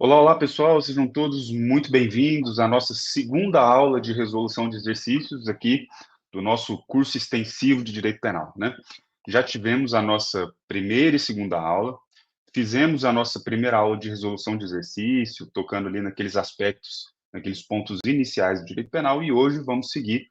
Olá, olá pessoal, sejam todos muito bem-vindos à nossa segunda aula de resolução de exercícios aqui do nosso curso extensivo de Direito Penal, né? Já tivemos a nossa primeira e segunda aula, fizemos a nossa primeira aula de resolução de exercício, tocando ali naqueles aspectos, naqueles pontos iniciais do Direito Penal, e hoje vamos seguir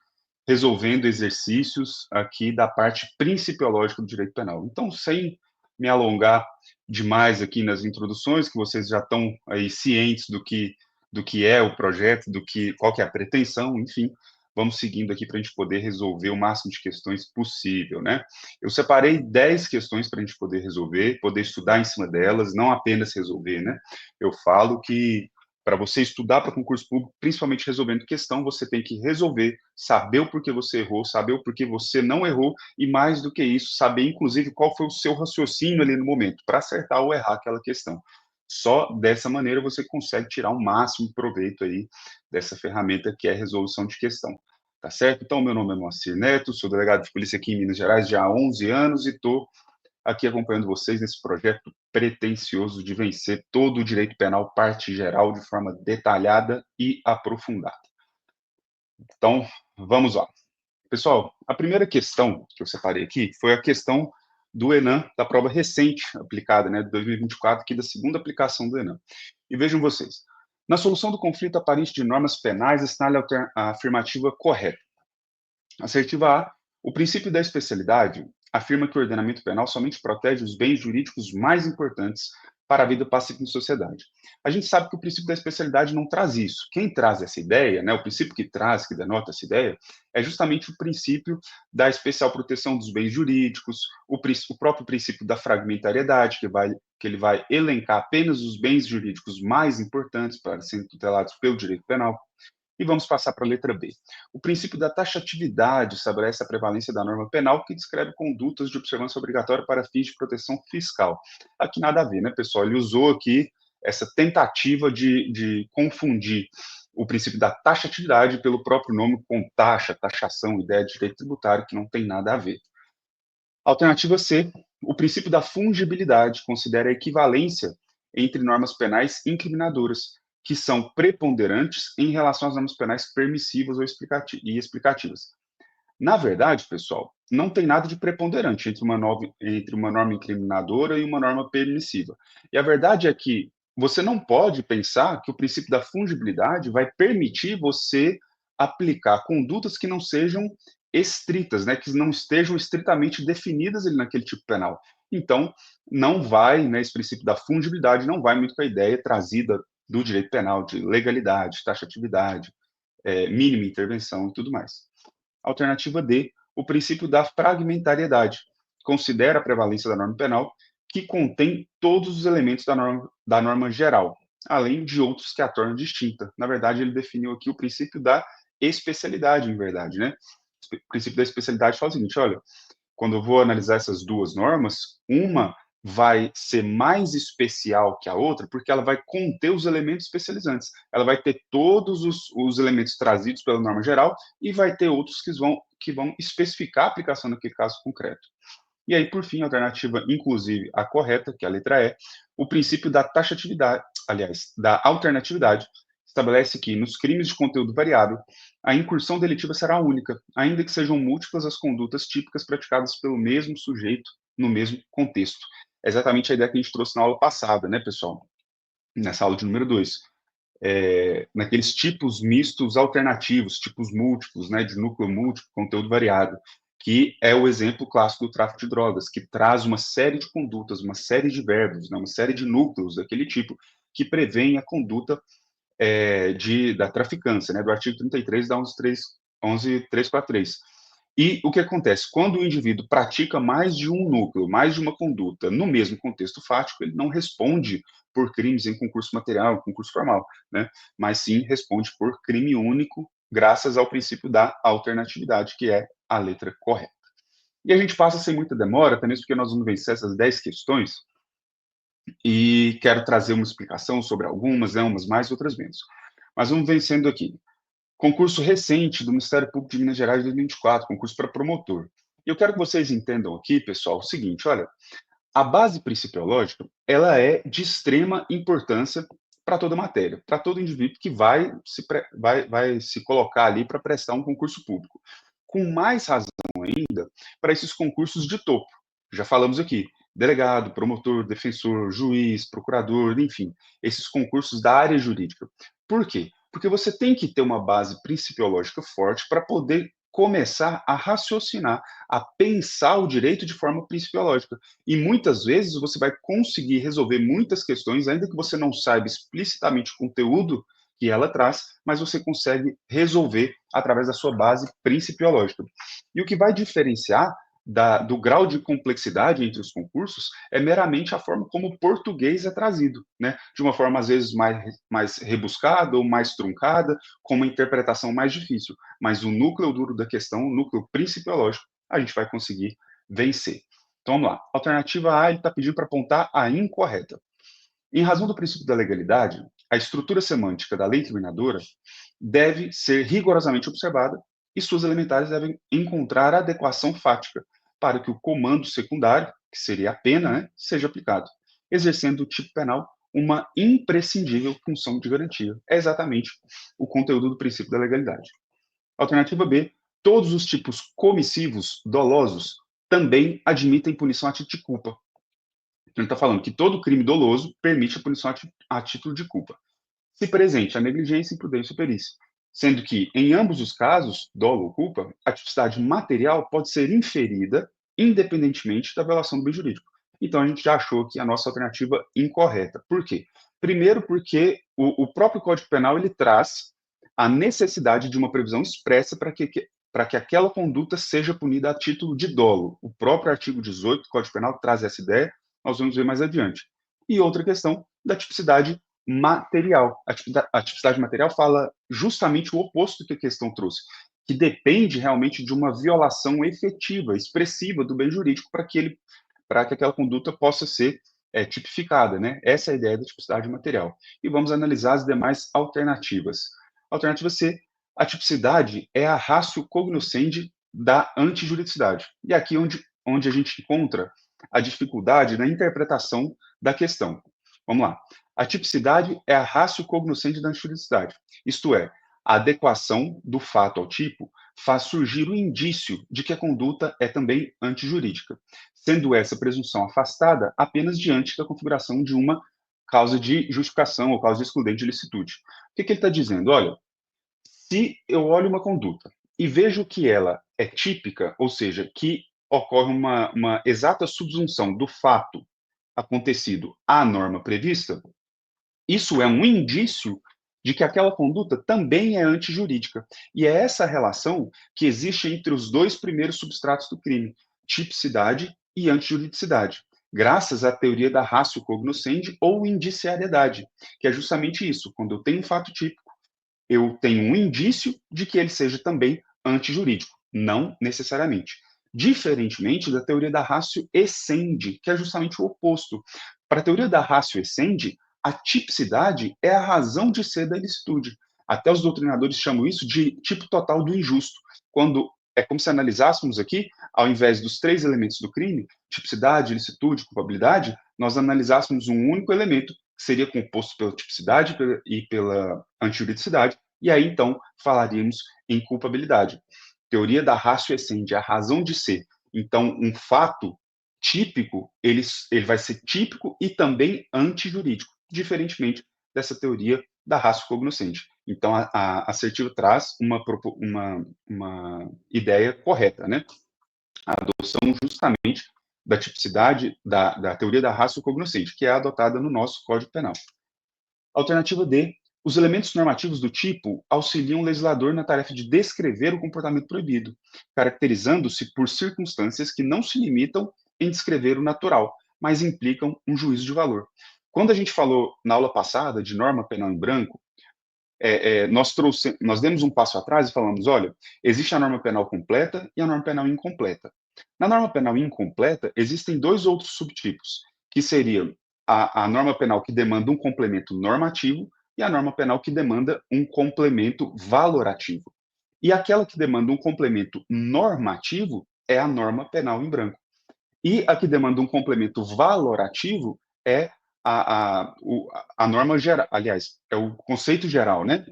resolvendo exercícios aqui da parte principiológica do Direito Penal. Então, sem me alongar demais aqui nas introduções, que vocês já estão aí cientes do que é o projeto, qual que é a pretensão, enfim, vamos seguindo aqui para a gente poder resolver o máximo de questões possível, né? Eu separei 10 questões para a gente poder resolver, poder estudar em cima delas, não apenas resolver, né? Eu falo que para você estudar para concurso público, principalmente resolvendo questão, você tem que resolver, saber o porquê você errou, saber o porquê você não errou, e mais do que isso, saber inclusive qual foi o seu raciocínio ali no momento, para acertar ou errar aquela questão. Só dessa maneira você consegue tirar o máximo proveito aí dessa ferramenta que é a resolução de questão. Tá certo? Então, meu nome é Moacir Neto, sou delegado de polícia aqui em Minas Gerais já há 11 anos e estou aqui acompanhando vocês nesse projeto pretensioso de vencer todo o direito penal, parte geral, de forma detalhada e aprofundada. Então, vamos lá. Pessoal, a primeira questão que eu separei aqui foi a questão do ENAM, da prova recente aplicada, né, de 2024, aqui da segunda aplicação do ENAM. E vejam vocês, na solução do conflito aparente de normas penais, assinale a afirmativa correta. Assertiva A, o princípio da especialidade afirma que o ordenamento penal somente protege os bens jurídicos mais importantes para a vida pacífica em sociedade. A gente sabe que o princípio da especialidade não traz isso. Quem traz essa ideia, né, o princípio que traz, que denota essa ideia, é justamente o princípio da especial proteção dos bens jurídicos, o próprio princípio da fragmentariedade, que ele vai elencar apenas os bens jurídicos mais importantes para serem tutelados pelo direito penal. E vamos passar para a letra B. O princípio da taxatividade estabelece a prevalência da norma penal que descreve condutas de observância obrigatória para fins de proteção fiscal. Aqui nada a ver, né, pessoal? Ele usou aqui essa tentativa de confundir o princípio da taxatividade pelo próprio nome com taxa, taxação, ideia de direito tributário, que não tem nada a ver. Alternativa C, o princípio da fungibilidade considera a equivalência entre normas penais incriminadoras, que são preponderantes em relação às normas penais permissivas ou explicativas. Na verdade, pessoal, não tem nada de preponderante entre uma norma incriminadora e uma norma permissiva. E a verdade é que você não pode pensar que o princípio da fungibilidade vai permitir você aplicar condutas que não sejam estritas, né, que não estejam estritamente definidas ali naquele tipo penal. Então, não vai, né, esse princípio da fungibilidade não vai muito com a ideia trazida do direito penal de legalidade, taxatividade, mínima intervenção e tudo mais. Alternativa D, o princípio da fragmentariedade. Considera a prevalência da norma penal que contém todos os elementos da norma geral, além de outros que a tornam distinta. Na verdade, ele definiu aqui o princípio da especialidade, em verdade, né? O princípio da especialidade fala o seguinte, olha, quando eu vou analisar essas duas normas, uma vai ser mais especial que a outra, porque ela vai conter os elementos especializantes. Ela vai ter todos os elementos trazidos pela norma geral e vai ter outros que vão especificar a aplicação naquele caso concreto. E aí, por fim, a alternativa, inclusive a correta, que é a letra E, o princípio da taxatividade, aliás, da alternatividade, estabelece que, nos crimes de conteúdo variável, a incursão delitiva será única, ainda que sejam múltiplas as condutas típicas praticadas pelo mesmo sujeito no mesmo contexto. É exatamente a ideia que a gente trouxe na aula passada, né, pessoal? Nessa aula de número 2. Naqueles tipos mistos alternativos, tipos múltiplos, né, de núcleo múltiplo, conteúdo variado, que é o exemplo clássico do tráfico de drogas, que traz uma série de condutas, uma série de verbos, né, uma série de núcleos daquele tipo, que prevêem a conduta da traficância, né, do artigo 33 da 11.343. E o que acontece? Quando o indivíduo pratica mais de um núcleo, mais de uma conduta, no mesmo contexto fático, ele não responde por crimes em concurso material, concurso formal, né? Mas sim responde por crime único, graças ao princípio da alternatividade, que é a letra correta. E a gente passa sem muita demora, até mesmo porque nós vamos vencer essas 10 questões, e quero trazer uma explicação sobre algumas, né, umas mais, outras menos. Mas vamos vencendo aqui. Concurso recente do Ministério Público de Minas Gerais de 2024, concurso para promotor. E eu quero que vocês entendam aqui, pessoal, o seguinte, olha, a base principiológica, ela é de extrema importância para toda matéria, para todo indivíduo que vai se colocar ali para prestar um concurso público. Com mais razão ainda, para esses concursos de topo. Já falamos aqui, delegado, promotor, defensor, juiz, procurador, enfim, esses concursos da área jurídica. Por quê? Porque você tem que ter uma base principiológica forte para poder começar a raciocinar, a pensar o direito de forma principiológica. E muitas vezes você vai conseguir resolver muitas questões, ainda que você não saiba explicitamente o conteúdo que ela traz, mas você consegue resolver através da sua base principiológica. E o que vai diferenciar do grau de complexidade entre os concursos é meramente a forma como o português é trazido, né? De uma forma, às vezes, mais rebuscada ou mais truncada, com uma interpretação mais difícil. Mas o núcleo duro da questão, o núcleo principiológico, a gente vai conseguir vencer. Então, vamos lá. Alternativa A, ele está pedindo para apontar a incorreta. Em razão do princípio da legalidade, a estrutura semântica da lei incriminadora deve ser rigorosamente observada e suas elementares devem encontrar adequação fática para que o comando secundário, que seria a pena, né, seja aplicado, exercendo o tipo penal uma imprescindível função de garantia. É exatamente o conteúdo do princípio da legalidade. Alternativa B, todos os tipos comissivos dolosos também admitem punição a título de culpa. Então, ele está falando que todo crime doloso permite a punição a título de culpa, se presente a negligência, imprudência ou perícia, sendo que, em ambos os casos, dolo ou culpa, a tipicidade material pode ser inferida independentemente da violação do bem jurídico. Então, a gente já achou que a nossa alternativa incorreta. Por quê? Primeiro, porque o próprio Código Penal ele traz a necessidade de uma previsão expressa para que aquela conduta seja punida a título de dolo. O próprio artigo 18 do Código Penal traz essa ideia, nós vamos ver mais adiante. E outra questão da tipicidade material. A tipicidade material fala justamente o oposto que a questão trouxe, que depende realmente de uma violação efetiva, expressiva do bem jurídico para que aquela conduta possa ser tipificada, né? Essa é a ideia da tipicidade material. E vamos analisar as demais alternativas. Alternativa C, a tipicidade é a ratio cognoscendi da antijuridicidade. E aqui onde a gente encontra a dificuldade na interpretação da questão. Vamos lá. A tipicidade é a ratio cognoscendi da antijuridicidade, isto é, a adequação do fato ao tipo faz surgir o indício de que a conduta é também antijurídica, sendo essa presunção afastada apenas diante da configuração de uma causa de justificação ou causa de excludente de licitude. O que ele está dizendo? Olha, se eu olho uma conduta e vejo que ela é típica, ou seja, que ocorre uma exata subsunção do fato acontecido à norma prevista, isso é um indício de que aquela conduta também é antijurídica. E é essa relação que existe entre os dois primeiros substratos do crime, tipicidade e antijuridicidade, graças à teoria da ratio cognoscendi ou indiciariedade, que é justamente isso. Quando eu tenho um fato típico, eu tenho um indício de que ele seja também antijurídico, não necessariamente. Diferentemente da teoria da ratio essendi, que é justamente o oposto. Para a teoria da ratio essendi, a tipicidade é a razão de ser da ilicitude. Até os doutrinadores chamam isso de tipo total do injusto, quando é como se analisássemos aqui, ao invés dos três elementos do crime, tipicidade, ilicitude, culpabilidade, nós analisássemos um único elemento que seria composto pela tipicidade e pela antijuridicidade, e aí então falaríamos em culpabilidade. Teoria da ratio essendi, a razão de ser. Então, um fato típico, ele vai ser típico e também antijurídico, diferentemente dessa teoria da ratio cognoscendi. Então, a assertiva traz uma ideia correta, né? A adoção justamente da tipicidade, da teoria da ratio cognoscendi, que é adotada no nosso Código Penal. Alternativa D, os elementos normativos do tipo auxiliam o legislador na tarefa de descrever o comportamento proibido, caracterizando-se por circunstâncias que não se limitam em descrever o natural, mas implicam um juízo de valor. Quando a gente falou na aula passada de norma penal em branco, nós demos um passo atrás e falamos, olha, existe a norma penal completa e a norma penal incompleta. Na norma penal incompleta, existem dois outros subtipos, que seriam a norma penal que demanda um complemento normativo e a norma penal que demanda um complemento valorativo. E aquela que demanda um complemento normativo é a norma penal em branco. E a que demanda um complemento valorativo é a norma geral, aliás, é o conceito geral, né?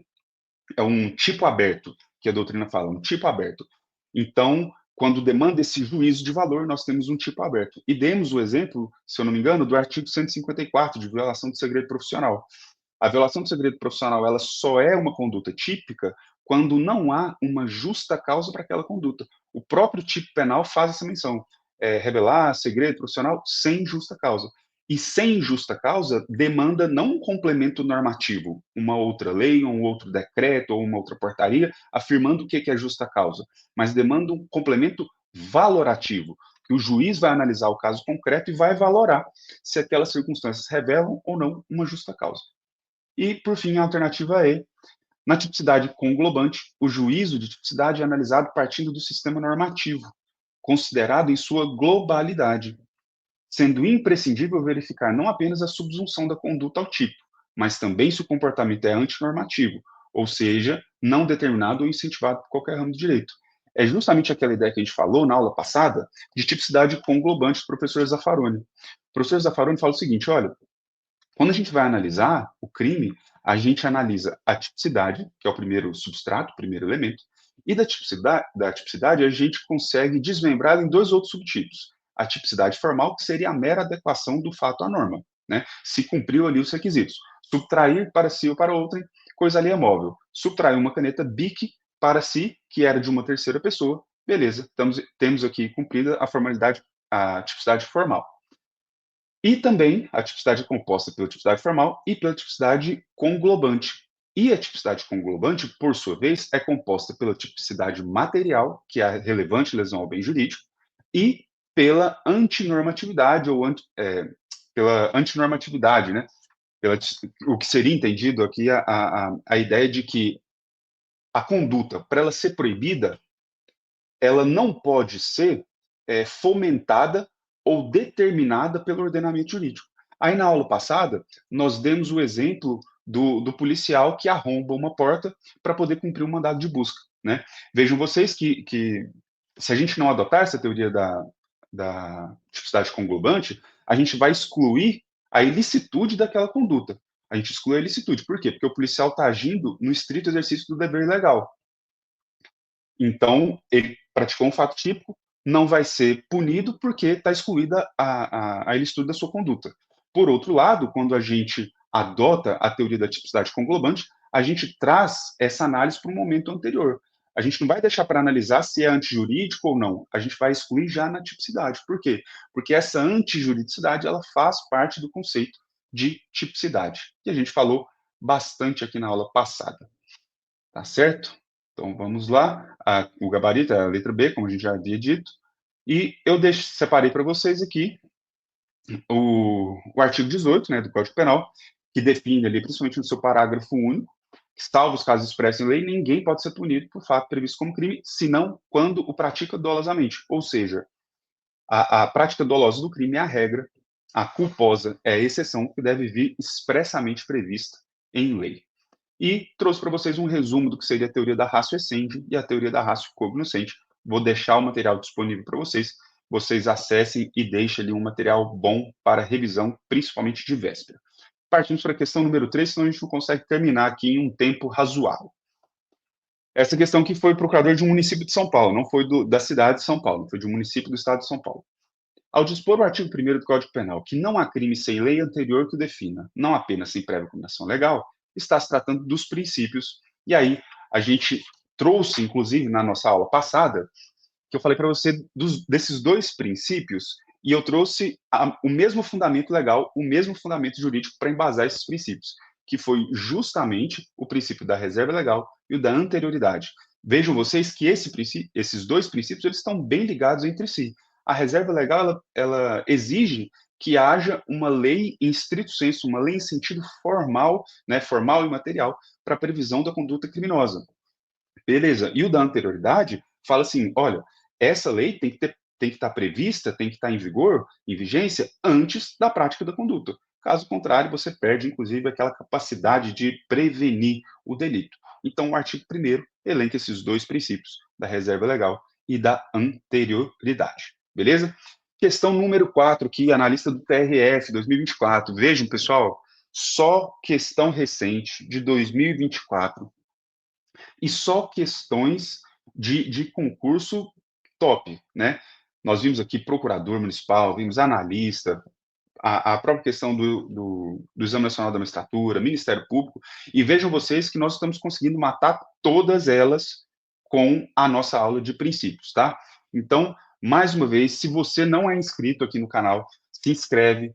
É um tipo aberto, que a doutrina fala, um tipo aberto. Então, quando demanda esse juízo de valor, nós temos um tipo aberto. E demos o exemplo, se eu não me engano, do artigo 154, de violação do segredo profissional. A violação do segredo profissional, ela só é uma conduta típica quando não há uma justa causa para aquela conduta. O próprio tipo penal faz essa menção. Revelar segredo profissional sem justa causa. E sem justa causa demanda não um complemento normativo, uma outra lei, um outro decreto ou uma outra portaria afirmando o que é justa causa, mas demanda um complemento valorativo, que o juiz vai analisar o caso concreto e vai valorar se aquelas circunstâncias revelam ou não uma justa causa. E, por fim, a alternativa E. Na tipicidade conglobante, o juízo de tipicidade é analisado partindo do sistema normativo, considerado em sua globalidade, sendo imprescindível verificar não apenas a subsunção da conduta ao tipo, mas também se o comportamento é antinormativo, ou seja, não determinado ou incentivado por qualquer ramo de direito. É justamente aquela ideia que a gente falou na aula passada de tipicidade conglobante do professor Zaffaroni. O professor Zaffaroni fala o seguinte, olha, quando a gente vai analisar o crime, a gente analisa a tipicidade, que é o primeiro substrato, o primeiro elemento, e da tipicidade a gente consegue desmembrar em dois outros subtipos. A tipicidade formal, que seria a mera adequação do fato à norma, né? Se cumpriu ali os requisitos. Subtrair para si ou para outrem, coisa ali é móvel. Subtrair uma caneta Bic para si, que era de uma terceira pessoa, beleza, temos aqui cumprida a formalidade, a tipicidade formal. E também a tipicidade é composta pela tipicidade formal e pela tipicidade conglobante. E a tipicidade conglobante, por sua vez, é composta pela tipicidade material, que é a relevante lesão ao bem jurídico, e pela antinormatividade, pela antinormatividade, né? O que seria entendido aqui a ideia de que a conduta, para ela ser proibida, ela não pode ser fomentada ou determinada pelo ordenamento jurídico. Aí, na aula passada, nós demos o exemplo do policial que arromba uma porta para poder cumprir um mandado de busca. Né? Vejam vocês que se a gente não adotar essa teoria da tipicidade conglobante, a gente vai excluir a ilicitude daquela conduta. A gente exclui a ilicitude. Por quê? Porque o policial está agindo no estrito exercício do dever legal. Então, ele praticou um fato típico, não vai ser punido porque está excluída a ilicitude da sua conduta. Por outro lado, quando a gente adota a teoria da tipicidade conglobante, a gente traz essa análise para um momento anterior. A gente não vai deixar para analisar se é antijurídico ou não. A gente vai excluir já na tipicidade. Por quê? Porque essa antijuridicidade ela faz parte do conceito de tipicidade. E a gente falou bastante aqui na aula passada. Tá certo? Então vamos lá. O gabarito é a letra B, como a gente já havia dito. E eu separei para vocês aqui o artigo 18, né, do Código Penal, que define ali, principalmente no seu parágrafo único, que, salvo os casos expressos em lei, ninguém pode ser punido por fato previsto como crime, senão quando o pratica dolosamente. Ou seja, a prática dolosa do crime é a regra, a culposa é a exceção que deve vir expressamente prevista em lei. E trouxe para vocês um resumo do que seria a teoria da ratio essendi e a teoria da ratio cognoscente. Vou deixar o material disponível para vocês. Vocês acessem e deixem ali um material bom para revisão, principalmente de véspera. Partimos para a questão número 3, senão a gente não consegue terminar aqui em um tempo razoável. Essa questão que foi procurador de um município de São Paulo, não foi da cidade de São Paulo, foi de um município do estado de São Paulo. Ao dispor o artigo 1º do Código Penal que não há crime sem lei anterior que o defina, não apenas sem prévia combinação legal, está se tratando dos princípios. E aí, a gente trouxe, inclusive, na nossa aula passada, que eu falei para você desses dois princípios, e eu trouxe o mesmo fundamento legal, o mesmo fundamento jurídico para embasar esses princípios, que foi justamente o princípio da reserva legal e o da anterioridade. Vejam vocês que esses dois princípios eles estão bem ligados entre si. A reserva legal ela exige que haja uma lei em estrito senso, uma lei em sentido formal, né, formal e material, para a previsão da conduta criminosa. Beleza. E o da anterioridade fala assim, olha, essa lei tem que estar prevista, tem que estar em vigor, em vigência, antes da prática da conduta. Caso contrário, você perde, inclusive, aquela capacidade de prevenir o delito. Então, o artigo 1º elenca esses dois princípios, da reserva legal e da anterioridade. Beleza? Questão número 4 aqui, analista do TRF 2024. Vejam, pessoal, só questão recente de 2024 e só questões de concurso top, né? Nós vimos aqui procurador municipal, vimos analista, a própria questão do Exame Nacional da Magistratura, Ministério Público, e vejam vocês que nós estamos conseguindo matar todas elas com a nossa aula de princípios, tá? Então, mais uma vez, se você não é inscrito aqui no canal, se inscreve,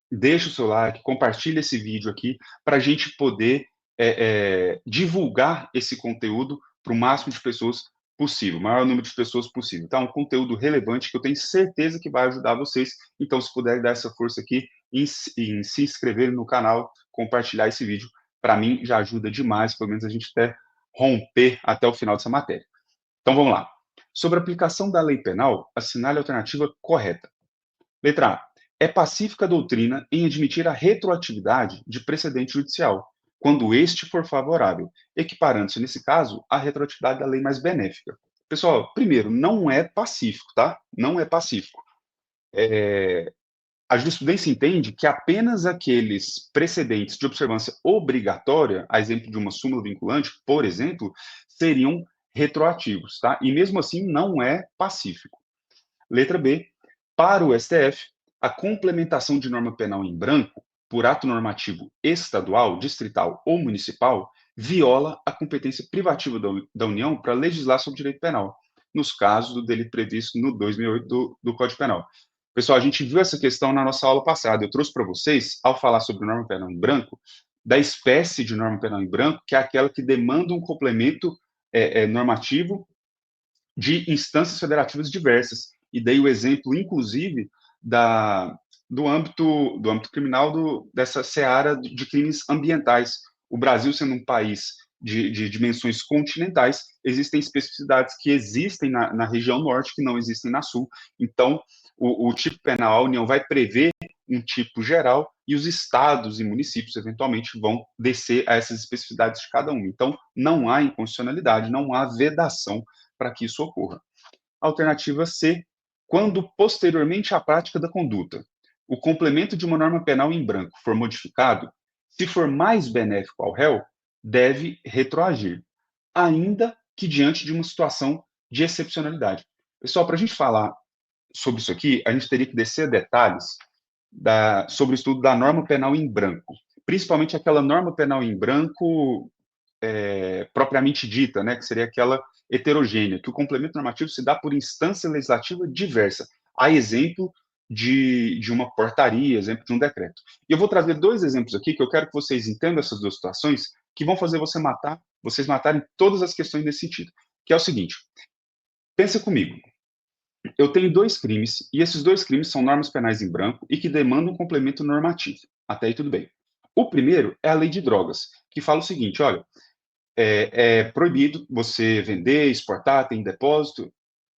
deixa o seu like, compartilha esse vídeo aqui, para a gente poder divulgar esse conteúdo para o máximo de pessoas possível, o maior número de pessoas possível. Então, um conteúdo relevante que eu tenho certeza que vai ajudar vocês. Então, se puder dar essa força aqui em se inscrever no canal, compartilhar esse vídeo, para mim já ajuda demais, pelo menos a gente até romper até o final dessa matéria. Então, vamos lá. Sobre a aplicação da lei penal, assinale a alternativa correta. Letra A. É pacífica a doutrina em admitir a retroatividade de precedente judicial, quando este for favorável, equiparando-se, nesse caso, à retroatividade da lei mais benéfica. Pessoal, primeiro, não é pacífico, tá? Não é pacífico. A jurisprudência entende que apenas aqueles precedentes de observância obrigatória, a exemplo de uma súmula vinculante, por exemplo, seriam retroativos, tá? E mesmo assim não é pacífico. Letra B. Para o STF, a complementação de norma penal em branco, por ato normativo estadual, distrital ou municipal, viola a competência privativa da União para legislar sobre direito penal, nos casos do delito previsto no 2008 do Código Penal. Pessoal, a gente viu essa questão na nossa aula passada. Eu trouxe para vocês, ao falar sobre norma penal em branco, da espécie de norma penal em branco, que é aquela que demanda um complemento normativo de instâncias federativas diversas. E dei o exemplo, inclusive, do âmbito criminal dessa seara de crimes ambientais. O Brasil, sendo um país de dimensões continentais, existem especificidades que existem na região norte que não existem na sul. Então, o tipo penal, a União vai prever um tipo geral e os estados e municípios, eventualmente, vão descer a essas especificidades de cada um. Então, não há inconstitucionalidade, não há vedação para que isso ocorra. Alternativa C, quando posteriormente à prática da conduta, o complemento de uma norma penal em branco for modificado, se for mais benéfico ao réu, deve retroagir, ainda que diante de uma situação de excepcionalidade. Pessoal, para a gente falar sobre isso aqui, a gente teria que descer a detalhes sobre o estudo da norma penal em branco, principalmente aquela norma penal em branco propriamente dita, né, que seria aquela heterogênea, que o complemento normativo se dá por instância legislativa diversa, a exemplo de uma portaria, exemplo de um decreto. E eu vou trazer dois exemplos aqui que eu quero que vocês entendam essas duas situações, que vão fazer vocês matarem todas as questões nesse sentido, que é o seguinte, pensa comigo, eu tenho dois crimes, e esses dois crimes são normas penais em branco e que demandam um complemento normativo. Até aí tudo bem. O primeiro é a lei de drogas, que fala o seguinte, olha, é proibido você vender, exportar, ter em depósito,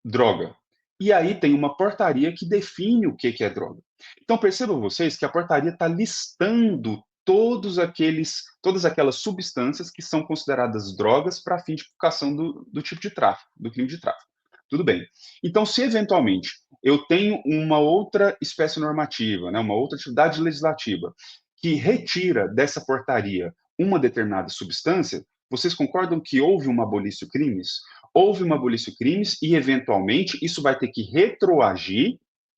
droga. E aí tem uma portaria que define o que é droga. Então percebam vocês que a portaria está listando todas aquelas substâncias que são consideradas drogas para fim de aplicação do tipo de tráfico, do crime de tráfico. Tudo bem. Então, se eventualmente eu tenho uma outra espécie normativa, né, uma outra atividade legislativa, que retira dessa portaria uma determinada substância, vocês concordam que houve uma abolício crimes? Houve uma abolício crimes e, eventualmente, isso vai ter que retroagir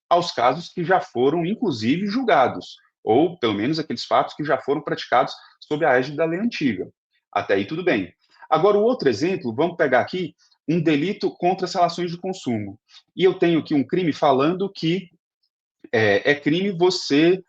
aos casos que já foram, inclusive, julgados, ou, pelo menos, aqueles fatos que já foram praticados sob a égide da lei antiga. Até aí, tudo bem. Agora, o outro exemplo, vamos pegar aqui um delito contra as relações de consumo. E eu tenho aqui um crime falando que é crime você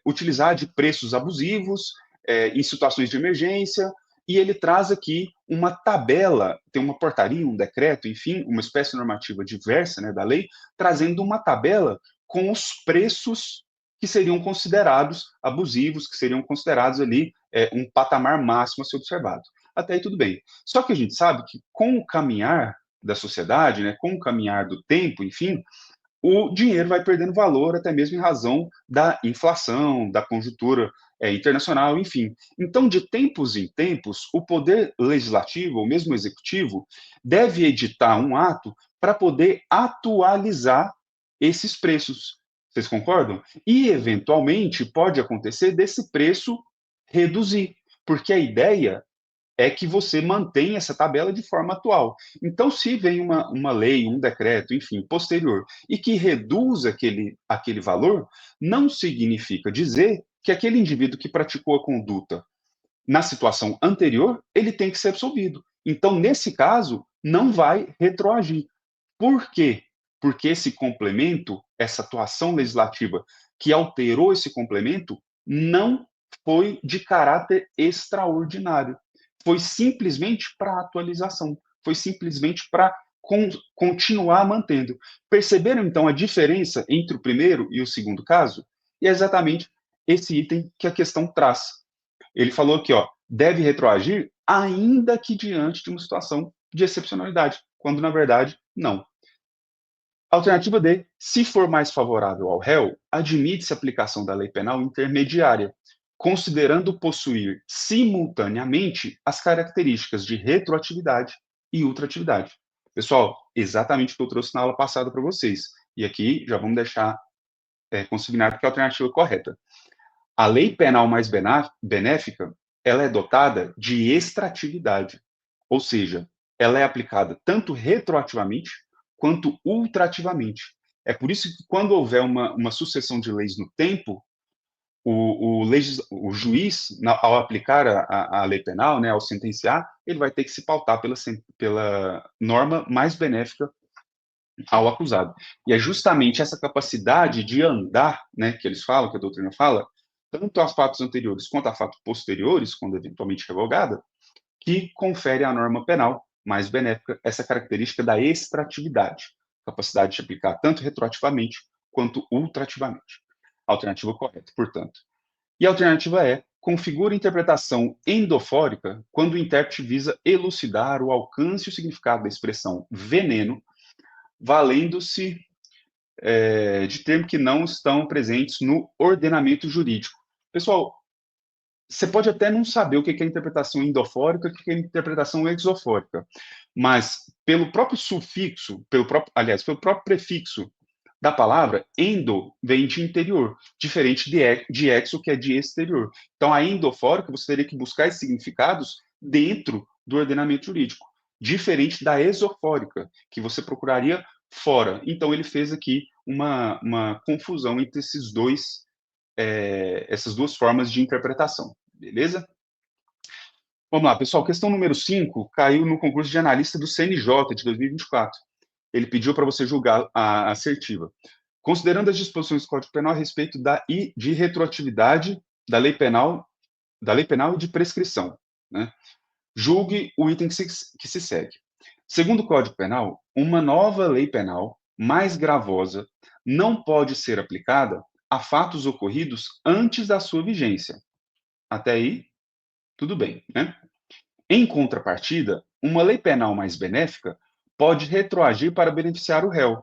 utilizar de preços abusivos em situações de emergência, e ele traz aqui uma tabela, tem uma portaria, um decreto, enfim, uma espécie normativa diversa, né, da lei, trazendo uma tabela com os preços que seriam considerados abusivos, que seriam considerados ali um patamar máximo a ser observado. Até aí tudo bem. Só que a gente sabe que com o caminhar da sociedade, né, com o caminhar do tempo, enfim, o dinheiro vai perdendo valor, até mesmo em razão da inflação, da conjuntura internacional, enfim. Então, de tempos em tempos, o poder legislativo, ou mesmo executivo, deve editar um ato para poder atualizar esses preços. Vocês concordam? E, eventualmente, pode acontecer desse preço reduzir, porque a ideia é que você mantenha essa tabela de forma atual. Então, se vem uma lei, um decreto, enfim, posterior, e que reduz aquele valor, não significa dizer que aquele indivíduo que praticou a conduta na situação anterior, ele tem que ser absolvido. Então, nesse caso, não vai retroagir. Por quê? Porque esse complemento, essa atuação legislativa que alterou esse complemento, não foi de caráter extraordinário. Foi simplesmente para atualização. Foi simplesmente para continuar mantendo. Perceberam, então, a diferença entre o primeiro e o segundo caso? E é exatamente esse item que a questão traz. Ele falou aqui, ó, deve retroagir ainda que diante de uma situação de excepcionalidade, quando na verdade não. Alternativa D, se for mais favorável ao réu, admite-se a aplicação da lei penal intermediária, considerando possuir simultaneamente as características de retroatividade e ultratividade. Pessoal, exatamente o que eu trouxe na aula passada para vocês. E aqui já vamos deixar consignado que é a alternativa correta. A lei penal mais benéfica, ela é dotada de extratividade, ou seja, ela é aplicada tanto retroativamente quanto ultrativamente. É por isso que quando houver uma sucessão de leis no tempo, o juiz, ao aplicar a lei penal, né, ao sentenciar, ele vai ter que se pautar pela norma mais benéfica ao acusado. E é justamente essa capacidade de andar, né, que eles falam, que a doutrina fala, tanto a fatos anteriores quanto a fatos posteriores, quando eventualmente revogada, que confere à norma penal mais benéfica essa característica da extratividade, capacidade de aplicar tanto retroativamente quanto ultrativamente. Alternativa correta, portanto. E a alternativa é: configura interpretação endofórica quando o intérprete visa elucidar o alcance e o significado da expressão veneno, valendo-se de termos que não estão presentes no ordenamento jurídico. Pessoal, você pode até não saber o que é interpretação endofórica e o que é interpretação exofórica, mas pelo próprio sufixo, pelo próprio prefixo da palavra, endo vem de interior, diferente de exo, que é de exterior. Então, a endofórica, você teria que buscar esses significados dentro do ordenamento jurídico, diferente da exofórica, que você procuraria fora. Então, ele fez aqui uma confusão entre essas duas formas de interpretação, beleza? Vamos lá, pessoal. Questão número 5 caiu no concurso de analista do CNJ de 2024. Ele pediu para você julgar a assertiva. Considerando as disposições do Código Penal a respeito de retroatividade da lei penal e de prescrição, né? Julgue o item que se segue. Segundo o Código Penal, uma nova lei penal mais gravosa não pode ser aplicada a fatos ocorridos antes da sua vigência. Até aí, tudo bem, né? Em contrapartida, uma lei penal mais benéfica pode retroagir para beneficiar o réu,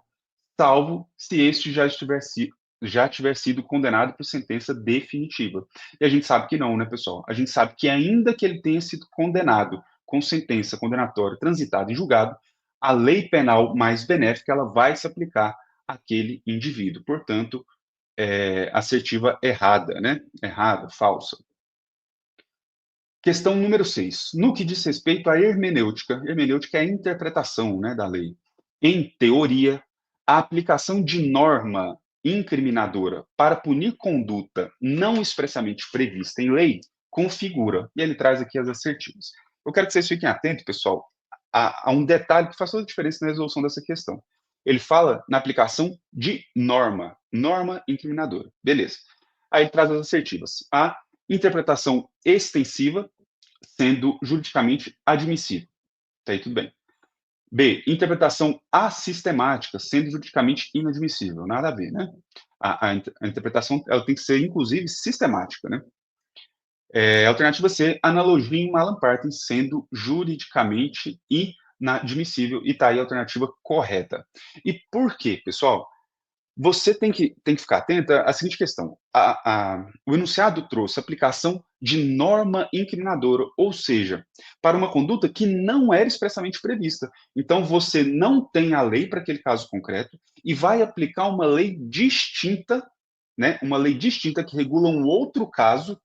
salvo se este já tiver sido condenado por sentença definitiva. E a gente sabe que não, né, pessoal? A gente sabe que ainda que ele tenha sido condenado com sentença condenatória transitada em julgado, a lei penal mais benéfica ela vai se aplicar àquele indivíduo. Portanto, assertiva errada, né? Errada, falsa. Questão número 6. No que diz respeito à hermenêutica é a interpretação, né, da lei. Em teoria, a aplicação de norma incriminadora para punir conduta não expressamente prevista em lei configura, e ele traz aqui as assertivas. Eu quero que vocês fiquem atentos, pessoal, a um detalhe que faz toda a diferença na resolução dessa questão. Ele fala na aplicação de norma incriminadora. Beleza. Aí ele traz as assertivas. A interpretação extensiva, sendo juridicamente admissível. Tá aí tudo bem. B, interpretação assistemática, sendo juridicamente inadmissível. Nada a ver, né? A interpretação ela tem que ser, inclusive, sistemática, né? Alternativa C, analogia em malam partem, sendo juridicamente inadmissível. E tá aí a alternativa correta. E por quê, pessoal? você tem que ficar atento à seguinte questão: o enunciado trouxe aplicação de norma incriminadora, ou seja, para uma conduta que não era expressamente prevista. Então, você não tem a lei para aquele caso concreto e vai aplicar uma lei distinta, né, uma lei distinta que regula um outro caso,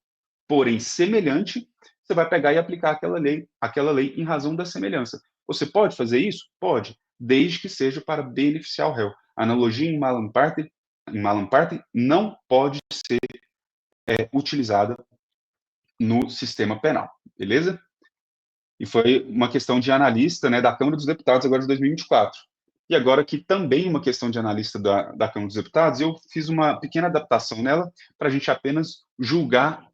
porém semelhante. Você vai pegar e aplicar aquela lei em razão da semelhança. Você pode fazer isso? Pode, desde que seja para beneficiar o réu. A analogia em Malam Party não pode ser utilizada no sistema penal, beleza? E foi uma questão de analista, né, da Câmara dos Deputados agora de 2024. E agora que também uma questão de analista da Câmara dos Deputados, eu fiz uma pequena adaptação nela para a gente apenas julgar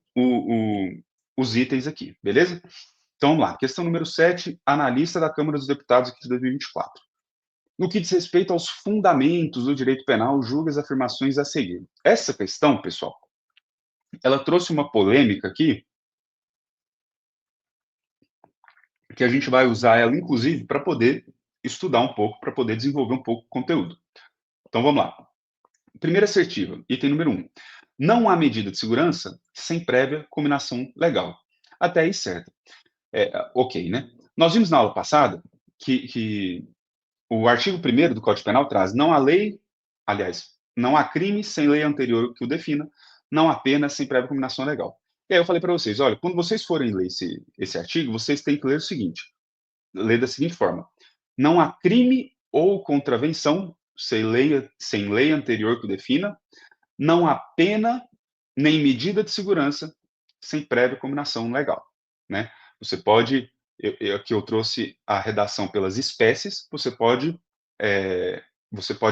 os itens aqui, beleza? Então vamos lá, questão número 7, analista da Câmara dos Deputados aqui de 2024. No que diz respeito aos fundamentos do direito penal, julga as afirmações a seguir. Essa questão, pessoal, ela trouxe uma polêmica aqui, que a gente vai usar ela, inclusive, para poder estudar um pouco, para poder desenvolver um pouco o conteúdo. Então vamos lá. Primeira assertiva, item número 1. Não há medida de segurança sem prévia combinação legal. Até aí, certo. Ok, né? Nós vimos na aula passada que o artigo 1º do Código Penal traz: não há lei, aliás, não há crime sem lei anterior que o defina, não há pena sem prévia combinação legal. E aí eu falei para vocês: olha, quando vocês forem ler esse artigo, vocês têm que ler o seguinte: ler da seguinte forma: não há crime ou contravenção sem lei anterior que o defina, não há pena nem medida de segurança sem prévia combinação legal, né? Você pode, aqui eu trouxe a redação pelas espécies, você pode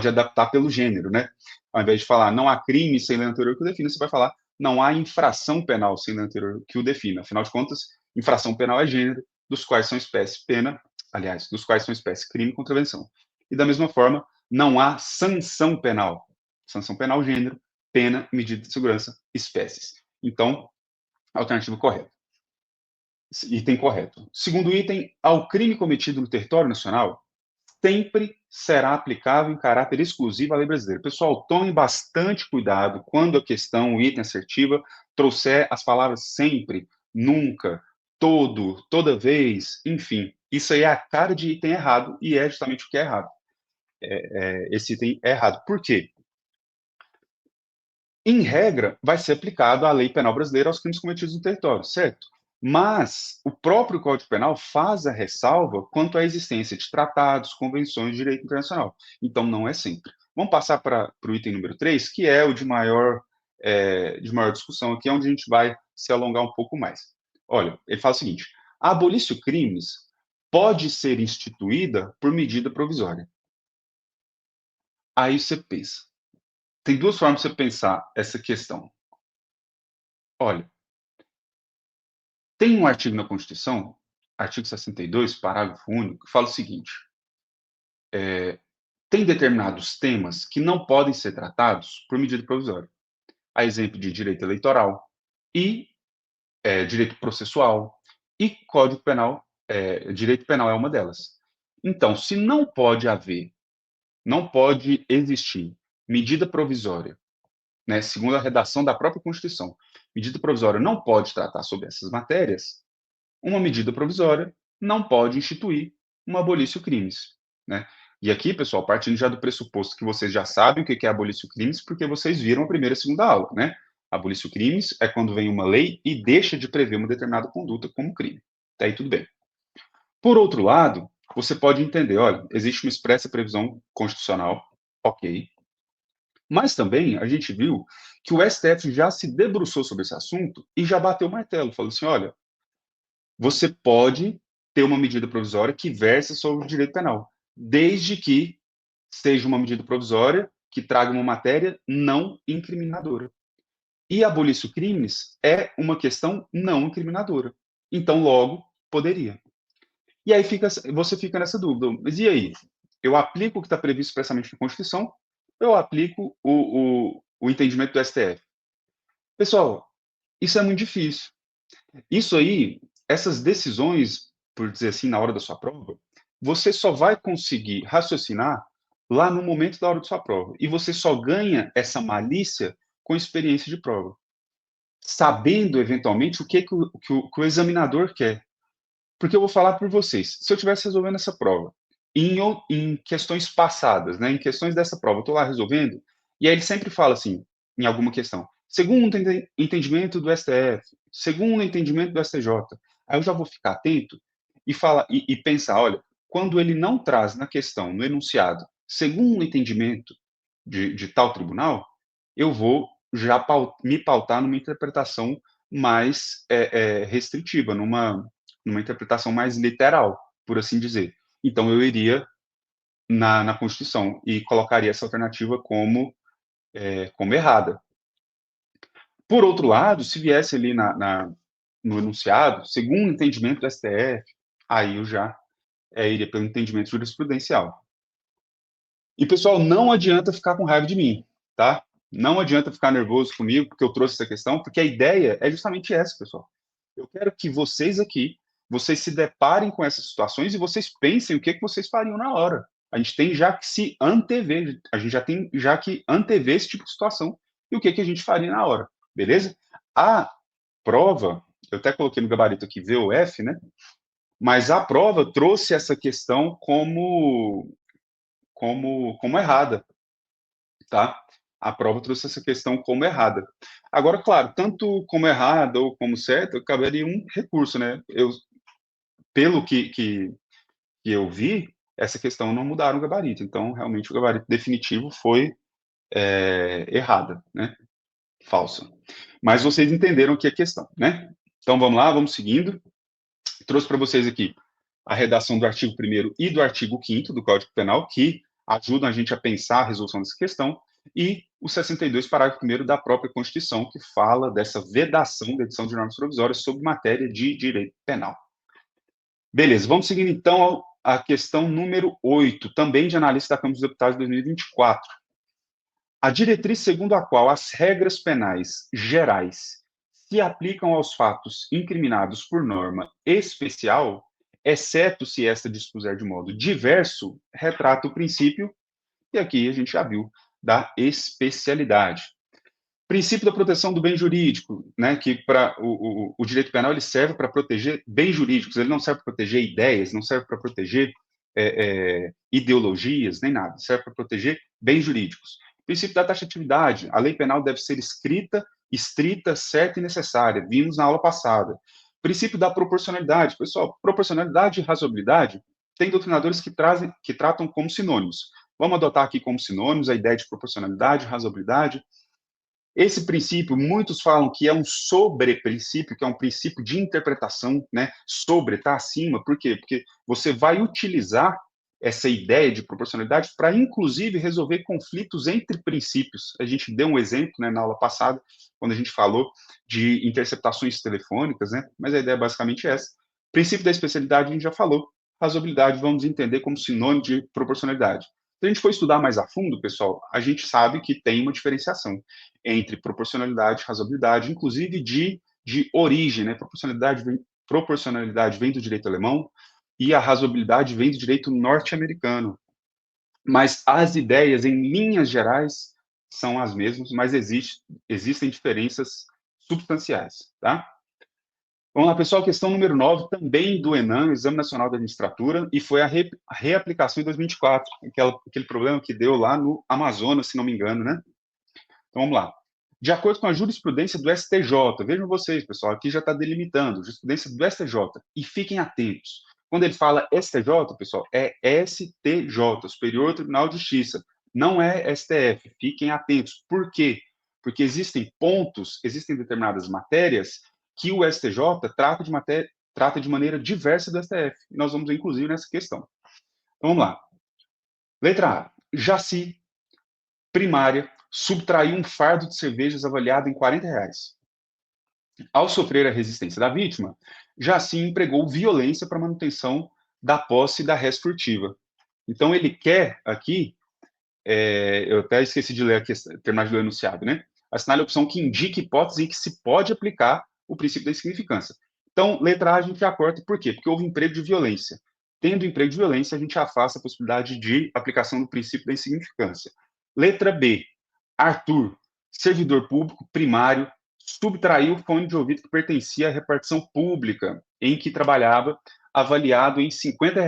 adaptar pelo gênero, né? Ao invés de falar não há crime sem lei anterior que o defina, você vai falar não há infração penal sem lei anterior que o defina. Afinal de contas, infração penal é gênero, dos quais são espécie pena, aliás, dos quais são espécie crime e contravenção. E da mesma forma, não há sanção penal. Sanção penal, gênero, pena, medida de segurança, espécies. Então, alternativa correta. Item correto. Segundo item, ao crime cometido no território nacional, sempre será aplicável em caráter exclusivo a lei brasileira. Pessoal, tome bastante cuidado quando a questão, o item assertiva, trouxer as palavras sempre, nunca, todo, toda vez, enfim. Isso aí é a cara de item errado e é justamente o que é errado. Esse item é errado. Por quê? Em regra, vai ser aplicado a lei penal brasileira aos crimes cometidos no território, certo? Mas o próprio Código Penal faz a ressalva quanto à existência de tratados, convenções de direito internacional. Então, não é sempre. Vamos passar para o item número 3, que é o de maior discussão aqui, onde a gente vai se alongar um pouco mais. Olha, ele fala o seguinte: a abolício crimes pode ser instituída por medida provisória. Aí você pensa. Tem duas formas de você pensar essa questão. Olha, tem um artigo na Constituição, artigo 62, parágrafo único, que fala o seguinte: tem determinados temas que não podem ser tratados por medida provisória. A exemplo de direito eleitoral e direito processual e Código Penal, direito penal é uma delas. Então, se não pode existir medida provisória, né, segundo a redação da própria Constituição, medida provisória não pode tratar sobre essas matérias, uma medida provisória não pode instituir um abolício crimes, né? E aqui, pessoal, partindo já do pressuposto que vocês já sabem o que é abolício crimes, porque vocês viram a primeira e segunda aula, né? Abolício crimes é quando vem uma lei e deixa de prever uma determinada conduta como crime. Até aí tudo bem. Por outro lado, você pode entender, olha, existe uma expressa previsão constitucional, ok, mas também a gente viu que o STF já se debruçou sobre esse assunto e já bateu o martelo, falou assim, olha, você pode ter uma medida provisória que versa sobre o direito penal, desde que seja uma medida provisória que traga uma matéria não incriminadora. E abolício crimes é uma questão não incriminadora. Então, logo, poderia. E aí você fica nessa dúvida. Mas e aí? Eu aplico o que está previsto expressamente na Constituição, ou eu aplico o entendimento do STF? Pessoal, isso é muito difícil. Isso aí, essas decisões, por dizer assim, na hora da sua prova, você só vai conseguir raciocinar lá no momento da hora de sua prova. E você só ganha essa malícia com experiência de prova, sabendo eventualmente o que, que o examinador quer. Porque eu vou falar por vocês, se eu estivesse resolvendo essa prova, em questões passadas, né, em questões dessa prova, eu estou lá resolvendo, e aí ele sempre fala assim, em alguma questão, segundo entendimento do STF, segundo entendimento do STJ, aí eu já vou ficar atento e pensar, olha, quando ele não traz na questão, no enunciado, segundo entendimento de tal tribunal, eu vou já me pautar numa interpretação mais restritiva, numa interpretação mais literal, por assim dizer. Então, eu iria na Constituição e colocaria essa alternativa como errada. Por outro lado, se viesse ali no enunciado, segundo o entendimento do STF, aí eu já iria pelo entendimento jurisprudencial. E, pessoal, não adianta ficar com raiva de mim, tá? Não adianta ficar nervoso comigo porque eu trouxe essa questão, porque a ideia é justamente essa, pessoal. Eu quero que vocês aqui, vocês se deparem com essas situações e vocês pensem o que vocês fariam na hora. A gente tem já que se antever, a gente já tem já que antever esse tipo de situação e o que a gente faria na hora, beleza? A prova, eu até coloquei no gabarito aqui VOF, né? Mas a prova trouxe essa questão como errada, tá? A prova trouxe essa questão como errada. Agora, claro, tanto como errada ou como certa, caberia um recurso, né? Pelo que eu vi, essa questão não mudaram o gabarito. Então, realmente, o gabarito definitivo foi errada, né? Falsa. Mas vocês entenderam o que é a questão, né? Então, vamos lá, vamos seguindo. Trouxe para vocês aqui a redação do artigo 1º e do artigo 5º do Código Penal, que ajudam a gente a pensar a resolução dessa questão, e o 62, parágrafo 1º da própria Constituição, que fala dessa vedação da edição de normas provisórias sobre matéria de direito penal. Beleza, vamos seguindo então a questão número 8, também de análise da Câmara dos Deputados de 2024. A diretriz segundo a qual as regras penais gerais se aplicam aos fatos incriminados por norma especial, exceto se esta dispuser de modo diverso, retrata o princípio, e aqui a gente já viu, da especialidade. Princípio da proteção do bem jurídico, né, que para o direito penal ele serve para proteger bens jurídicos, ele não serve para proteger ideias, não serve para proteger ideologias, nem nada, serve para proteger bens jurídicos. Princípio da taxatividade, a lei penal deve ser escrita, estrita, certa e necessária, vimos na aula passada. Princípio da proporcionalidade, pessoal, proporcionalidade e razoabilidade, tem doutrinadores que tratam como sinônimos. Vamos adotar aqui como sinônimos a ideia de proporcionalidade, razoabilidade. Esse princípio, muitos falam que é um sobre-princípio, que é um princípio de interpretação, né? Sobre, está acima. Por quê? Porque você vai utilizar essa ideia de proporcionalidade para, inclusive, resolver conflitos entre princípios. A gente deu um exemplo, né, na aula passada, quando a gente falou de interceptações telefônicas, né? Mas a ideia é basicamente essa. Princípio da especialidade a gente já falou. Razoabilidade vamos entender como sinônimo de proporcionalidade. Se a gente for estudar mais a fundo, pessoal, a gente sabe que tem uma diferenciação entre proporcionalidade e razoabilidade, inclusive de origem, né? Proporcionalidade vem do direito alemão e a razoabilidade vem do direito norte-americano. Mas as ideias, em linhas gerais, são as mesmas, mas existem diferenças substanciais, tá? Vamos lá, pessoal, questão número 9, também do ENAM, Exame Nacional da Magistratura, e foi a reaplicação em 2024, aquele problema que deu lá no Amazonas, se não me engano, né? Então, vamos lá. De acordo com a jurisprudência do STJ, vejam vocês, pessoal, aqui já está delimitando, jurisprudência do STJ, e fiquem atentos. Quando ele fala STJ, pessoal, é STJ, Superior Tribunal de Justiça, não é STF, fiquem atentos. Por quê? Porque existem pontos, existem determinadas matérias que o STJ trata de maneira diversa do STF, e nós vamos, inclusive, nessa questão. Então, vamos lá. Letra A. Jaci, primária, subtraiu um fardo de cervejas avaliado em R$ 40. Ao sofrer a resistência da vítima, Jaci empregou violência para manutenção da posse da res furtiva. Então, ele quer aqui, eu até esqueci de ler aqui, terminar de ler o enunciado, né? Assinar a opção que indique hipótese em que se pode aplicar o princípio da insignificância. Então, letra A a gente já corta, por quê? Porque houve emprego de violência. Tendo emprego de violência, a gente afasta a possibilidade de aplicação do princípio da insignificância. Letra B, Arthur, servidor público primário, subtraiu fone de ouvido que pertencia à repartição pública em que trabalhava, avaliado em R$ 50,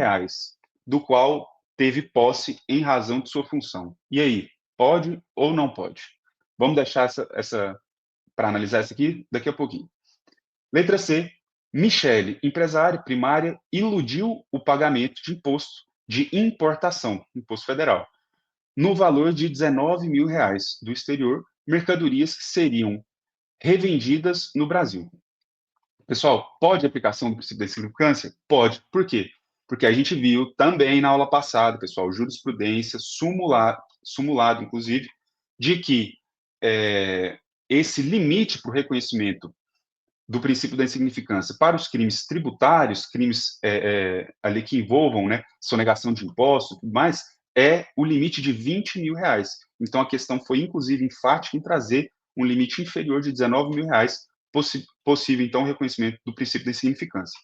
do qual teve posse em razão de sua função. E aí, pode ou não pode? Vamos deixar essa para analisar essa aqui daqui a pouquinho. Letra C, Michele, empresária primária, iludiu o pagamento de imposto de importação, imposto federal, no valor de R$ 19.000 do exterior, mercadorias que seriam revendidas no Brasil. Pessoal, pode aplicação do princípio da insignificância? Pode. Por quê? Porque a gente viu também na aula passada, pessoal, jurisprudência, simulado inclusive, de que esse limite para o reconhecimento do princípio da insignificância para os crimes tributários, crimes ali que envolvam, né, sonegação de impostos e tudo mais, é o limite de R$ 20.000. Então, a questão foi, inclusive, enfática em trazer um limite inferior de R$ 19.000, possível, então, o reconhecimento do princípio da insignificância.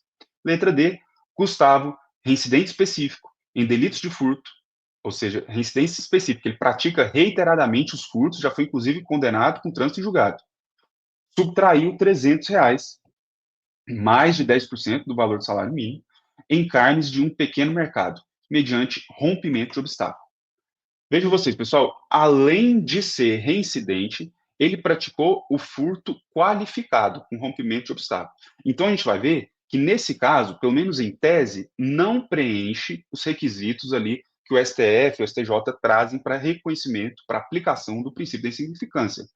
Letra D, Gustavo, reincidente específico em delitos de furto, ou seja, reincidência específica, ele pratica reiteradamente os furtos, já foi, inclusive, condenado com trânsito em julgado. Subtraiu R$ 300, mais de 10% do valor do salário mínimo, em carnes de um pequeno mercado, mediante rompimento de obstáculo. Vejam vocês, pessoal, além de ser reincidente, ele praticou o furto qualificado, com rompimento de obstáculo. Então, a gente vai ver que, nesse caso, pelo menos em tese, não preenche os requisitos ali que o STF e o STJ trazem para reconhecimento, para aplicação do princípio da insignificância.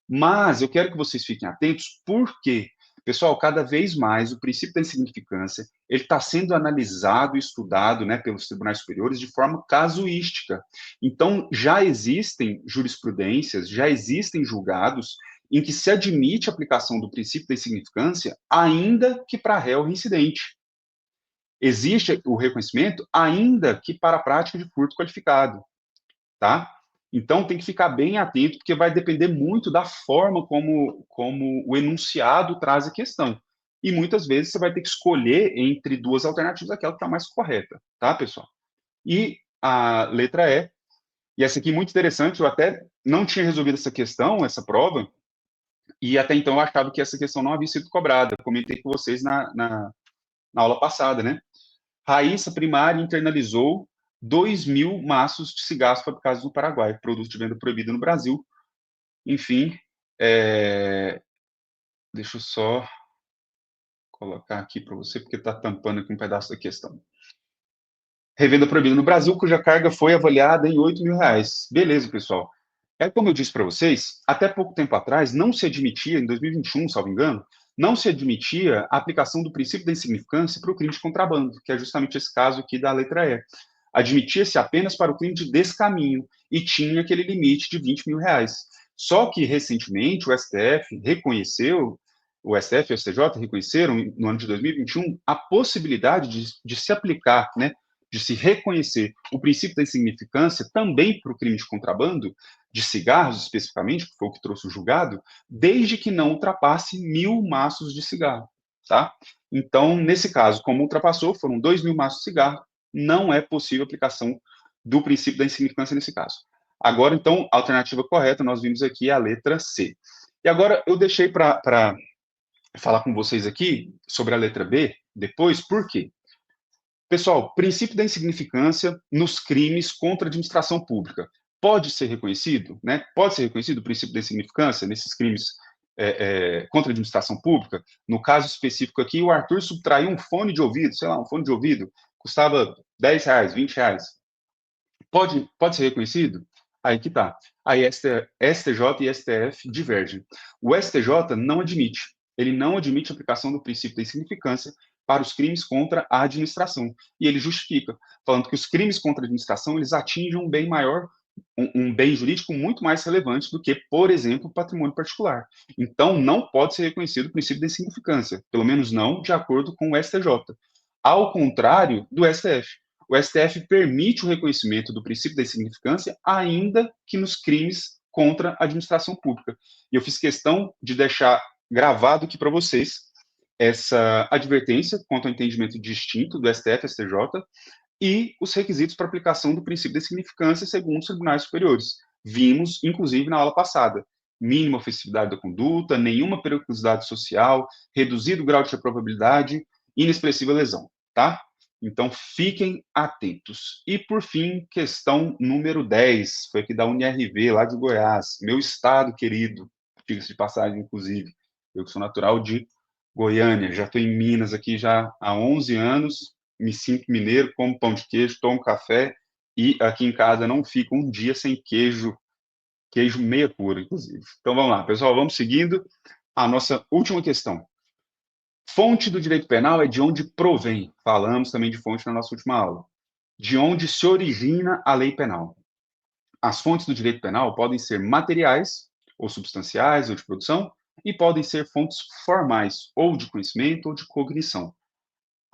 Mas eu quero que vocês fiquem atentos, porque, pessoal, cada vez mais o princípio da insignificância ele está sendo analisado e estudado, né, pelos tribunais superiores de forma casuística. Então, já existem jurisprudências, já existem julgados em que se admite a aplicação do princípio da insignificância, ainda que para réu reincidente. Existe o reconhecimento, ainda que para a prática de furto qualificado, tá? Então, tem que ficar bem atento, porque vai depender muito da forma como o enunciado traz a questão. E muitas vezes você vai ter que escolher entre duas alternativas aquela que está mais correta, tá, pessoal? E a letra E, e essa aqui é muito interessante, eu até não tinha resolvido essa questão, essa prova, e até então eu achava que essa questão não havia sido cobrada. Eu comentei com vocês na aula passada, né? Raíssa Primária internalizou 2.000 maços de cigarros fabricados no Paraguai, produto de venda proibido no Brasil. Enfim, deixa eu só colocar aqui para você, porque está tampando aqui um pedaço da questão. Revenda proibida no Brasil, cuja carga foi avaliada em R$ 8.000. Beleza, pessoal. Como eu disse para vocês, até pouco tempo atrás, não se admitia, em 2021, salvo engano, não se admitia a aplicação do princípio da insignificância para o crime de contrabando, que é justamente esse caso aqui da letra E. Admitia-se apenas para o crime de descaminho e tinha aquele limite de R$ 20.000. Só que, recentemente, o STF reconheceu, o STF e o STJ reconheceram, no ano de 2021, a possibilidade de se aplicar, né, de se reconhecer o princípio da insignificância também para o crime de contrabando, de cigarros especificamente, que foi o que trouxe o julgado, desde que não ultrapasse 1.000 maços de cigarro, tá? Então, nesse caso, como ultrapassou, foram 2.000 maços de cigarro, não é possível aplicação do princípio da insignificância nesse caso. Agora, então, a alternativa correta, nós vimos aqui a letra C. E agora, eu deixei para falar com vocês aqui sobre a letra B depois, por quê? Pessoal, princípio da insignificância nos crimes contra a administração pública. Pode ser reconhecido, né? Pode ser reconhecido o princípio da insignificância nesses crimes contra a administração pública. No caso específico aqui, o Arthur subtraiu um fone de ouvido, sei lá, um fone de ouvido, custava R$ 10, R$ 20. Pode ser reconhecido? Aí que tá. Aí STJ e STF divergem. O STJ não admite. Ele não admite a aplicação do princípio da insignificância para os crimes contra a administração. E ele justifica, falando que os crimes contra a administração, eles atingem um bem maior, um bem jurídico muito mais relevante do que, por exemplo, o patrimônio particular. Então, não pode ser reconhecido o princípio da insignificância, pelo menos não de acordo com o STJ. Ao contrário do STF. O STF permite o reconhecimento do princípio da insignificância, ainda que nos crimes contra a administração pública. E eu fiz questão de deixar gravado aqui para vocês essa advertência quanto ao entendimento distinto do STF e STJ e os requisitos para aplicação do princípio de significância segundo os tribunais superiores. Vimos, inclusive, na aula passada, mínima ofensividade da conduta, nenhuma periculosidade social, reduzido grau de reprovabilidade, inexpressiva lesão, tá? Então, fiquem atentos. E, por fim, questão número 10, foi aqui da UniRV, lá de Goiás, meu estado querido, diga-se de passagem, inclusive, eu que sou natural de Goiânia, já estou em Minas aqui já há 11 anos, me sinto mineiro, como pão de queijo, tomo café, e aqui em casa não fica um dia sem queijo, queijo meia cura, inclusive. Então, vamos lá, pessoal, vamos seguindo a nossa última questão. Fonte do direito penal é de onde provém. Falamos também de fonte na nossa última aula. De onde se origina a lei penal. As fontes do direito penal podem ser materiais, ou substanciais, ou de produção, e podem ser fontes formais, ou de conhecimento, ou de cognição.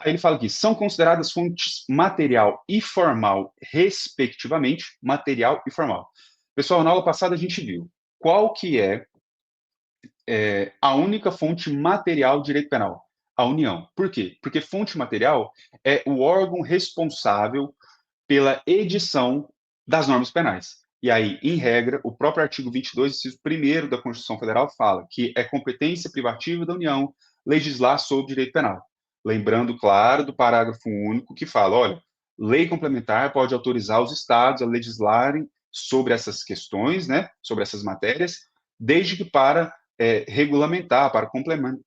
Aí ele fala aqui, são consideradas fontes material e formal, respectivamente, material e formal. Pessoal, na aula passada a gente viu qual que é a única fonte material de direito penal? A União. Por quê? Porque fonte material é o órgão responsável pela edição das normas penais. E aí, em regra, o próprio artigo 22, inciso 1º da Constituição Federal fala que é competência privativa da União legislar sobre direito penal. Lembrando, claro, do parágrafo único que fala, olha, lei complementar pode autorizar os estados a legislarem sobre essas questões, né, sobre essas matérias, desde que para regulamentar, para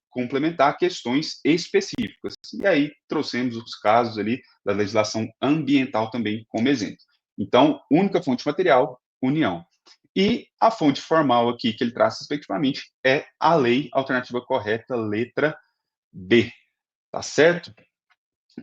complementar questões específicas. E aí trouxemos os casos ali da legislação ambiental também como exemplo. Então, única fonte material, União. E a fonte formal aqui que ele traz respectivamente é a lei alternativa correta, letra B. Tá certo?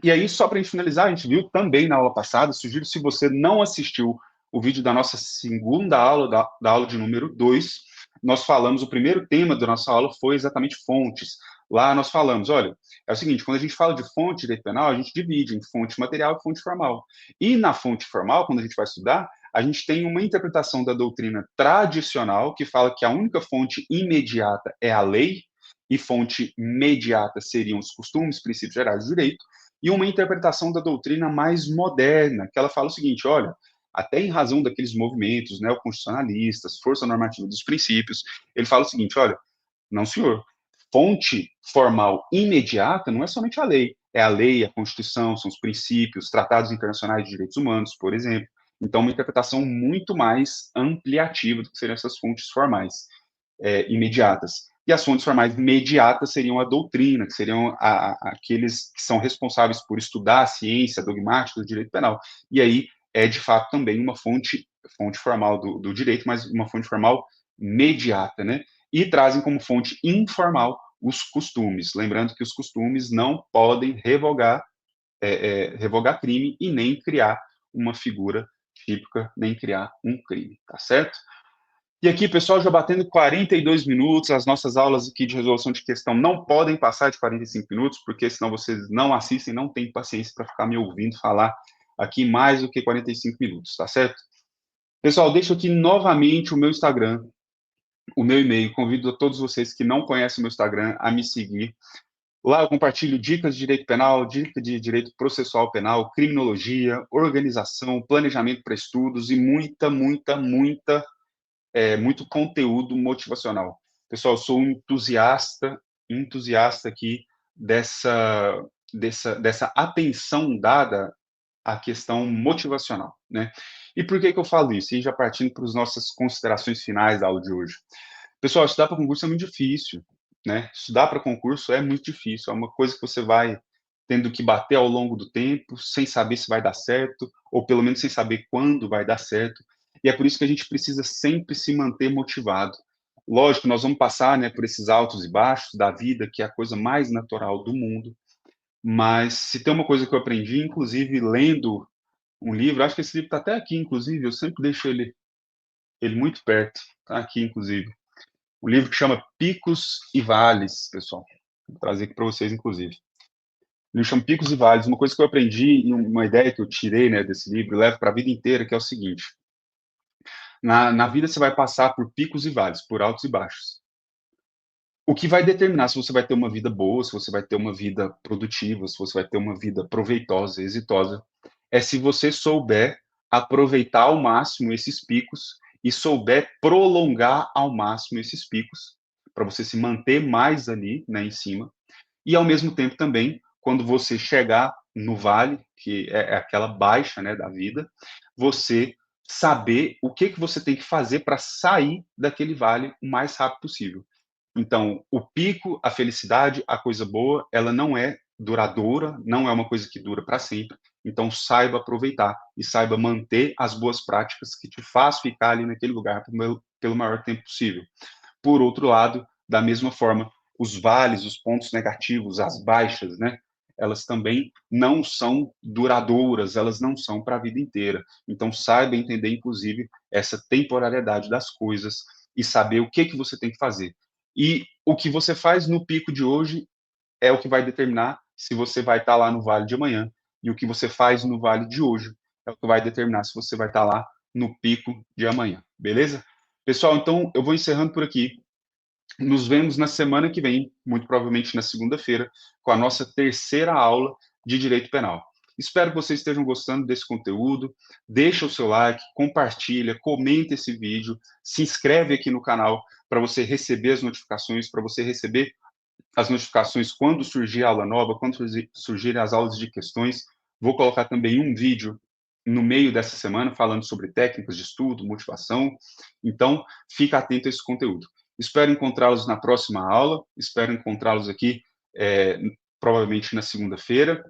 E aí, só para a gente finalizar, a gente viu também na aula passada, sugiro se você não assistiu o vídeo da nossa segunda aula, da aula de número 2, nós falamos, o primeiro tema da nossa aula foi exatamente fontes. Lá nós falamos, olha, é o seguinte, quando a gente fala de fonte de direito penal, a gente divide em fonte material e fonte formal. E na fonte formal, quando a gente vai estudar, a gente tem uma interpretação da doutrina tradicional, que fala que a única fonte imediata é a lei, e fonte mediata seriam os costumes, princípios gerais do direito, e uma interpretação da doutrina mais moderna, que ela fala o seguinte, olha, até em razão daqueles movimentos neoconstitucionalistas, força normativa dos princípios, ele fala o seguinte, olha, não senhor, fonte formal imediata não é somente a lei, é a lei, a Constituição, são os princípios, tratados internacionais de direitos humanos, por exemplo. Então, uma interpretação muito mais ampliativa do que seriam essas fontes formais imediatas. E as fontes formais imediatas seriam a doutrina, que seriam aqueles que são responsáveis por estudar a ciência dogmática do direito penal. E aí é, de fato, também uma fonte formal do direito, mas uma fonte formal mediata, né? E trazem como fonte informal os costumes. Lembrando que os costumes não podem revogar crime e nem criar uma figura típica, nem criar um crime, tá certo? E aqui, pessoal, já batendo 42 minutos, as nossas aulas aqui de resolução de questão não podem passar de 45 minutos, porque senão vocês não assistem, não têm paciência para ficar me ouvindo falar aqui mais do que 45 minutos, tá certo? Pessoal, deixo aqui novamente o meu Instagram, o meu e-mail. Convido a todos vocês que não conhecem o meu Instagram a me seguir. Lá eu compartilho dicas de direito penal, dicas de direito processual penal, criminologia, organização, planejamento para estudos e muito conteúdo motivacional. Pessoal, eu sou um entusiasta aqui dessa atenção dada à questão motivacional, né? E por que eu falo isso? E já partindo para as nossas considerações finais da aula de hoje. Pessoal, estudar para concurso é muito difícil, né? Estudar para concurso é muito difícil, é uma coisa que você vai tendo que bater ao longo do tempo, sem saber se vai dar certo, ou pelo menos sem saber quando vai dar certo. E é por isso que a gente precisa sempre se manter motivado. Lógico, nós vamos passar, né, por esses altos e baixos da vida, que é a coisa mais natural do mundo, mas se tem uma coisa que eu aprendi, inclusive lendo um livro, acho que esse livro está até aqui, inclusive, eu sempre deixo ele muito perto, está aqui, inclusive. Um livro que chama Picos e Vales, pessoal. Vou trazer aqui para vocês, inclusive. O livro chama Picos e Vales. Uma coisa que eu aprendi e uma ideia que eu tirei, né, desse livro, e levo para a vida inteira, que é o seguinte. Na vida você vai passar por picos e vales, por altos e baixos. O que vai determinar se você vai ter uma vida boa, se você vai ter uma vida produtiva, se você vai ter uma vida proveitosa, exitosa, é se você souber aproveitar ao máximo esses picos e souber prolongar ao máximo esses picos, para você se manter mais ali, né, em cima. E ao mesmo tempo também, quando você chegar no vale, que é aquela baixa, né, da vida, você saber o que que você tem que fazer para sair daquele vale o mais rápido possível. Então, o pico, a felicidade, a coisa boa, ela não é duradoura, não é uma coisa que dura para sempre. Então, saiba aproveitar e saiba manter as boas práticas que te faz ficar ali naquele lugar pelo maior tempo possível. Por outro lado, da mesma forma, os vales, os pontos negativos, as baixas, né? Elas também não são duradouras, elas não são para a vida inteira. Então, saiba entender, inclusive, essa temporalidade das coisas e saber o que que você tem que fazer. E o que você faz no pico de hoje é o que vai determinar se você vai estar lá no vale de amanhã. E o que você faz no vale de hoje é o que vai determinar se você vai estar lá no pico de amanhã. Beleza? Pessoal, então eu vou encerrando por aqui. Nos vemos na semana que vem, muito provavelmente na segunda-feira, com a nossa terceira aula de Direito Penal. Espero que vocês estejam gostando desse conteúdo. Deixa o seu like, compartilha, comenta esse vídeo, se inscreve aqui no canal para você receber as notificações, para você receber as notificações quando surgir a aula nova, quando surgirem as aulas de questões. Vou colocar também um vídeo no meio dessa semana falando sobre técnicas de estudo, motivação. Então, fica atento a esse conteúdo. Espero encontrá-los na próxima aula, espero encontrá-los aqui provavelmente na segunda-feira.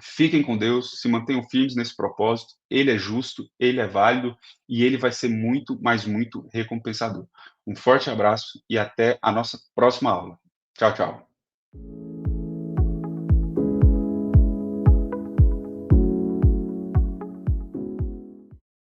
Fiquem com Deus, se mantenham firmes nesse propósito. Ele é justo, ele é válido e ele vai ser muito, mas muito recompensador. Um forte abraço e até a nossa próxima aula. Tchau, tchau.